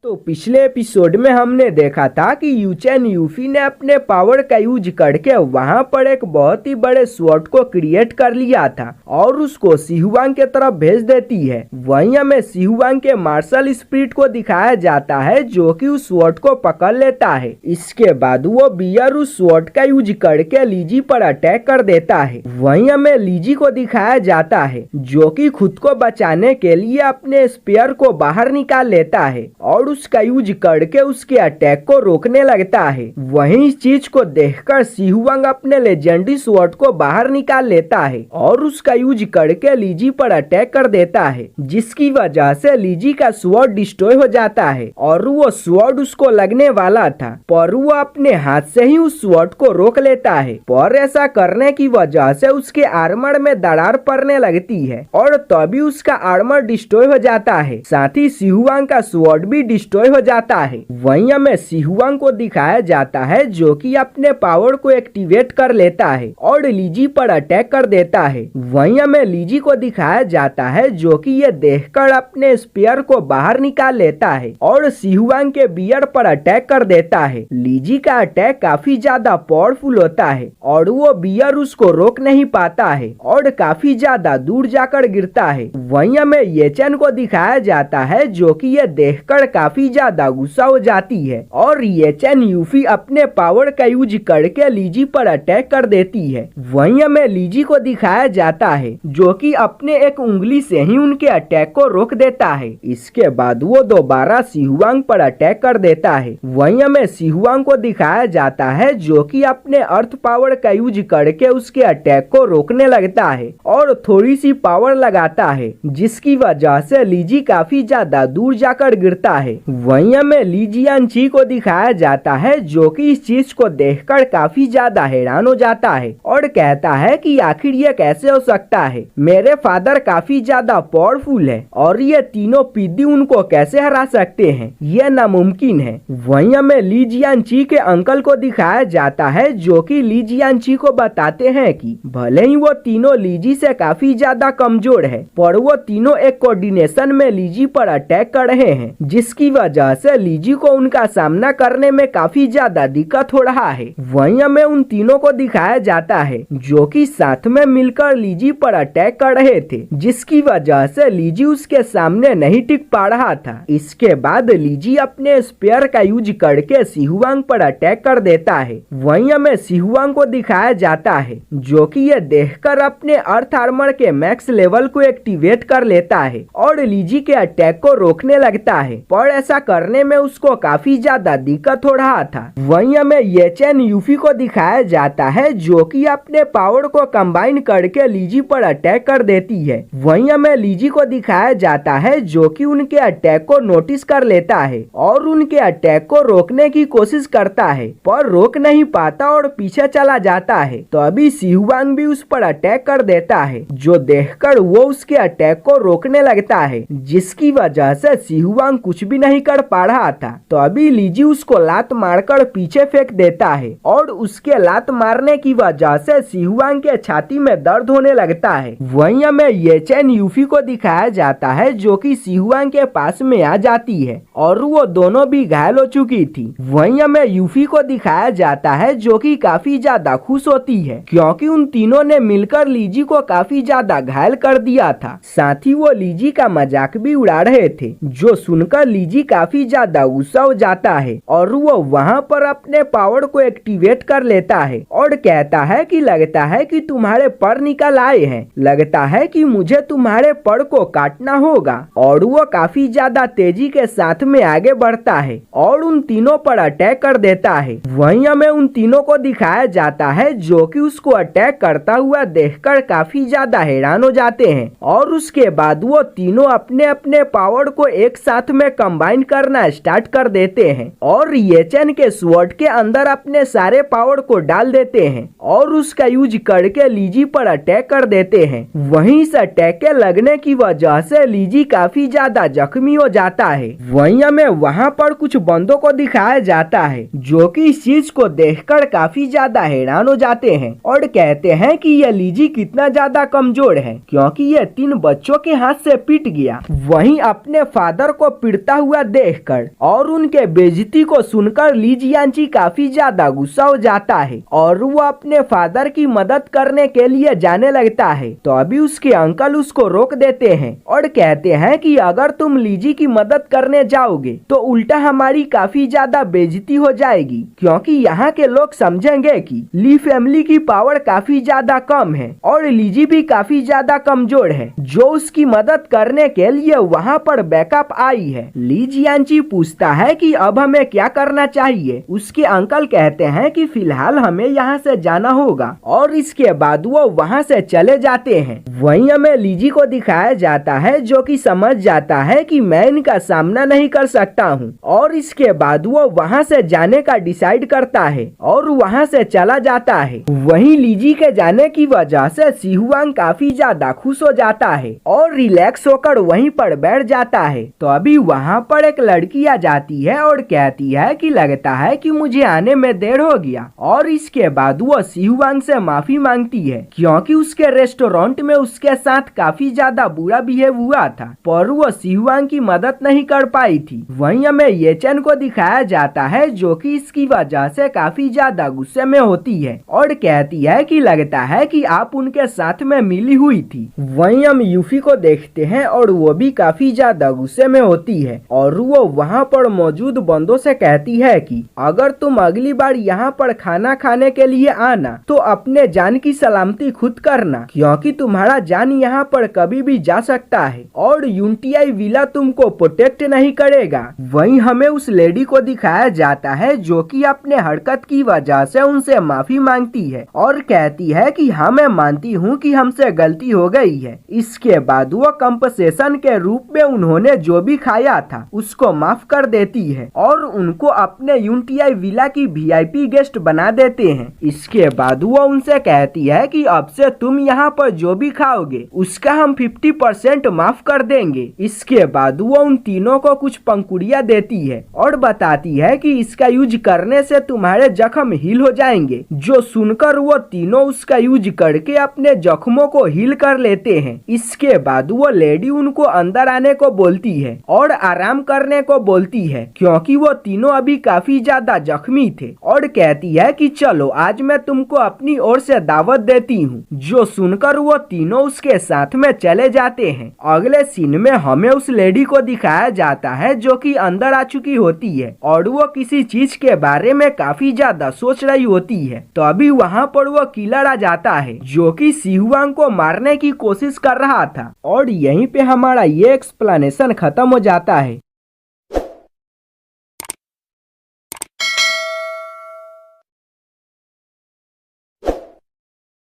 तो पिछले एपिसोड में हमने देखा था कि यूचेन यूफी ने अपने पावर का यूज करके वहां पर एक बहुत ही बड़े स्वॉर्ड को क्रिएट कर लिया था और उसको शिहुआंग के तरफ भेज देती है। वहीं हमें शिहुआंग के मार्शल स्पिरिट को दिखाया जाता है जो कि उस स्वॉर्ड को पकड़ लेता है। इसके बाद वो बियर उस स्वॉर्ड का यूज करके लीजी पर अटैक कर देता है। वहीं हमें लीजी को दिखाया जाता है जो कि खुद को बचाने के लिए अपने स्पेयर को बाहर निकाल लेता है और उसका यूज करके उसके अटैक को रोकने लगता है। वहीं इस चीज को देखकर शिहुआंग अपने लेजेंडरी स्वॉर्ड को बाहर निकाल लेता है और उसका यूज करके लीजी पर अटैक कर देता है, जिसकी वजह से लीजी का स्वॉर्ड डिस्ट्रॉय हो जाता है और वो स्वॉर्ड उसको लगने वाला था पर वो अपने हाथ से ही उस स्वॉर्ड को रोक लेता है। पर ऐसा करने की वजह से उसके आर्मर में दरार पड़ने लगती है और तभी उसका आर्मर डिस्ट्रॉय हो जाता है। साथ ही शिहुआंग का स्वॉर्ड भी डिस्ट्रॉय हो जाता है। वहीं हमें शिहुआंग को दिखाया जाता है जो कि अपने पावर को एक्टिवेट कर लेता है और लीजी पर अटैक कर देता है। वहीं हमें लीजी को दिखाया जाता है जो कि ये देखकर अपने स्पेयर को बाहर निकाल लेता है और शिहुआंग के बियर पर अटैक कर देता है। लीजी का अटैक काफी ज्यादा पावरफुल होता है और वो बियर उसको रोक नहीं पाता है और काफी ज्यादा दूर जाकर गिरता है। वहीं हमें येचेन को दिखाया जाता है जो कि ये देखकर काफी ज्यादा गुस्सा हो जाती है और येचेन यूफी अपने पावर का यूज करके लीजी पर अटैक कर देती है। वहीं हमें लीजी को दिखाया जाता है जो कि अपने एक उंगली से ही उनके अटैक को रोक देता है। इसके बाद वो दोबारा शिहुआंग पर अटैक कर देता है। वहीं हमें शिहुआंग को दिखाया जाता है जो कि अपने अर्थ पावर का यूज करके उसके अटैक को रोकने लगता है और थोड़ी सी पावर लगाता है, जिसकी वजह से लीजी काफी ज्यादा दूर जाकर गिरता है। वहीं हमें ली जियांची को दिखाया जाता है जो कि इस चीज को देखकर काफी ज्यादा हैरान हो जाता है और कहता है कि आखिर ये कैसे हो सकता है, मेरे फादर काफी ज्यादा पावरफुल है और ये तीनों पिद्दी उनको कैसे हरा सकते हैं, ये नामुमकिन है। वहीं हमें ली जियांची के अंकल को दिखाया जाता है जो कि ली जियांची को बताते हैं कि भले ही वो तीनों लीजी से काफी ज्यादा कमजोर है पर वो तीनों एक कोऑर्डिनेशन में लीजी पर अटैक कर रहे हैं, जिसकी वजह से लीजी को उनका सामना करने में काफी ज्यादा दिक्कत हो रहा है। वहीं हमें उन तीनों को दिखाया जाता है जो कि साथ में मिलकर लीजी पर अटैक कर रहे थे, जिसकी वजह से लीजी उसके सामने नहीं टिक पा रहा था। इसके बाद लीजी अपने स्पेयर का यूज करके शिहुआंग पर अटैक कर देता है। वहीं हमें शिहुआंग को दिखाया जाता है जो कि ये देखकर अपने अर्थ आर्मर के मैक्स लेवल को एक्टिवेट कर लेता है और लीजी के अटैक को रोकने लगता है, पर ऐसा करने में उसको काफी ज्यादा दिक्कत हो रहा था। वहीं हमें येचेन यूफी को दिखाया जाता है जो कि अपने पावर को कंबाइन करके लीजी पर अटैक कर देती है। वहीं हमें लीजी को दिखाया जाता है जो कि उनके अटैक को नोटिस कर लेता है और उनके अटैक को रोकने की कोशिश करता है पर रोक नहीं पाता और पीछे चला जाता है। तो अभी शिहुआंग भी उस पर अटैक कर देता है, जो देखकर वो उसके अटैक को रोकने लगता है, जिसकी वजह से शिहुआंग कुछ भी नहीं कर पा रहा था। तो अभी लीजी उसको लात मारकर पीछे फेंक देता है और उसके लात मारने की वजह से शिहुआंग के छाती में दर्द होने लगता है। वहीं हमें येचेन यूफी को दिखाया जाता है जो कि शिहुआंग के पास में आ जाती है और वो दोनों भी घायल हो चुकी थी। वहीं हमें यूफी को दिखाया जाता है जो कि काफी ज्यादा खुश होती है क्योंकि उन तीनों ने मिलकर लीजी को काफी ज्यादा घायल कर दिया था। साथ ही वो लीजी का मजाक भी उड़ा रहे थे, जो सुनकर लीजी काफी ज्यादा गुस्सा हो जाता है और वो वहाँ पर अपने पावर को एक्टिवेट कर लेता है और कहता है कि लगता है कि तुम्हारे पर निकल आए हैं, लगता है कि मुझे तुम्हारे पर को काटना होगा। और वो काफी ज्यादा तेजी के साथ में आगे बढ़ता है और उन तीनों पर अटैक कर देता है। वहीं हमें उन तीनों को दिखाया जाता है जो कि उसको अटैक करता हुआ देखकर काफी ज्यादा हैरान हो जाते हैं और उसके बाद वो तीनों अपने अपने पावर को एक साथ में कंबाइन करना स्टार्ट कर देते हैं और येचेन के स्वॉर्ड के अंदर अपने सारे पावर को डाल देते हैं और उसका यूज करके लीजी पर अटैक कर देते हैं। वहीं इस अटैक के लगने की वजह से लीजी काफी ज्यादा जख्मी हो जाता है। वहीं हमें वहाँ पर कुछ बंदों को दिखाया जाता है जो कि इस चीज को देखकर काफी ज्यादा हैरान हो जाते हैं और कहते हैं कि यह लीजी कितना ज्यादा कमजोर है क्योंकि यह 3 बच्चों के हाथ से पिट गया। वहीं अपने फादर को पिटता हुआ देखकर और उनके बेइज्जती को सुनकर ली जियांची काफी ज्यादा गुस्सा हो जाता है और वो अपने फादर की मदद करने के लिए जाने लगता है। तो अभी उसके अंकल उसको रोक देते हैं और कहते हैं कि अगर तुम लीजी की मदद करने जाओगे तो उल्टा हमारी काफी ज्यादा बेइज्जती हो जाएगी, क्योंकि यहाँ के लोग समझेंगे कि ली फैमिली की पावर काफी ज्यादा कम है और लीजी भी काफी ज्यादा कमजोर है जो उसकी मदद करने के लिए वहाँ पर बैकअप आई है। ली जियांची पूछता है कि अब हमें क्या करना चाहिए। उसके अंकल कहते हैं कि फिलहाल हमें यहाँ से जाना होगा और इसके बाद वो वहाँ से चले जाते हैं। वहीं हमें लीजी को दिखाया जाता है जो कि समझ जाता है कि मैं इनका सामना नहीं कर सकता हूँ और इसके बाद वो वहाँ से जाने का डिसाइड करता है और वहाँ से चला जाता है। वहीं लीजी के जाने की वजह से सिहुआंग काफी ज्यादा खुश हो जाता है और रिलैक्स होकर वहीं पर बैठ जाता है। तो अभी वहाँ पर एक लड़की आ जाती है और कहती है कि लगता है कि मुझे आने में देर हो गया और इसके बाद वो सिहुआंग से माफी मांगती है क्योंकि उसके रेस्टोरेंट में उसके साथ काफी ज्यादा बुरा बिहेव हुआ था पर वो सिहुआंग की मदद नहीं कर पाई थी। वहीं हमें येचन को दिखाया जाता है जो कि इसकी वजह से काफी ज्यादा गुस्से में होती है और कहती है कि लगता है कि आप उनके साथ में मिली हुई थी। वहीं हम यूफी को देखते हैं और वो भी काफी ज्यादा गुस्से में होती है और वो वहाँ पर मौजूद बंदों से कहती है कि अगर तुम अगली बार यहाँ पर खाना खाने के लिए आना तो अपने जान की सलामती खुद करना, क्योंकि तुम्हारा जान यहाँ पर कभी भी जा सकता है और यूनटीआई विला तुमको प्रोटेक्ट नहीं करेगा। वहीं हमें उस लेडी को दिखाया जाता है जो कि अपने हरकत की वजह से उनसे माफी मांगती है और कहती है कि हाँ मैं मानती हूँ कि हमसे गलती हो गई है। इसके बाद वो कंपनसेशन के रूप में उन्होंने जो भी खाया था उसको माफ कर देती है और उनको अपने यूनटीआई विला की वीआईपी गेस्ट बना देते हैं। इसके बाद वो उनसे कहती है कि अब से तुम यहाँ पर जो भी खाओगे उसका हम 50% माफ कर देंगे। इसके बाद वो उन तीनों को कुछ पंखुड़ियाँ देती है और बताती है कि इसका यूज करने से तुम्हारे जख्म हील हो जाएंगे। जो सुनकर वो तीनों उसका यूज करके अपने जख्मों को हील कर लेते हैं। इसके बाद वो लेडी उनको अंदर आने को बोलती है और आराम करने को बोलती है क्योंकि वो तीनों अभी काफी ज्यादा जख्मी थे और कहती है कि चलो आज मैं तुमको अपनी ओर से दावत देती हूँ। जो सुनकर वो तीनों उसके साथ में चले जाते हैं। अगले सीन में हमें उस लेडी को दिखाया जाता है जो कि अंदर आ चुकी होती है और वो किसी चीज के बारे में काफी ज्यादा सोच रही होती है। तो अभी वहाँ पर वो किलर आ जाता है जो कि सिहुआंग को मारने की कोशिश कर रहा था और यहीं पे हमारा ये एक्सप्लेनेशन खत्म हो जाता है।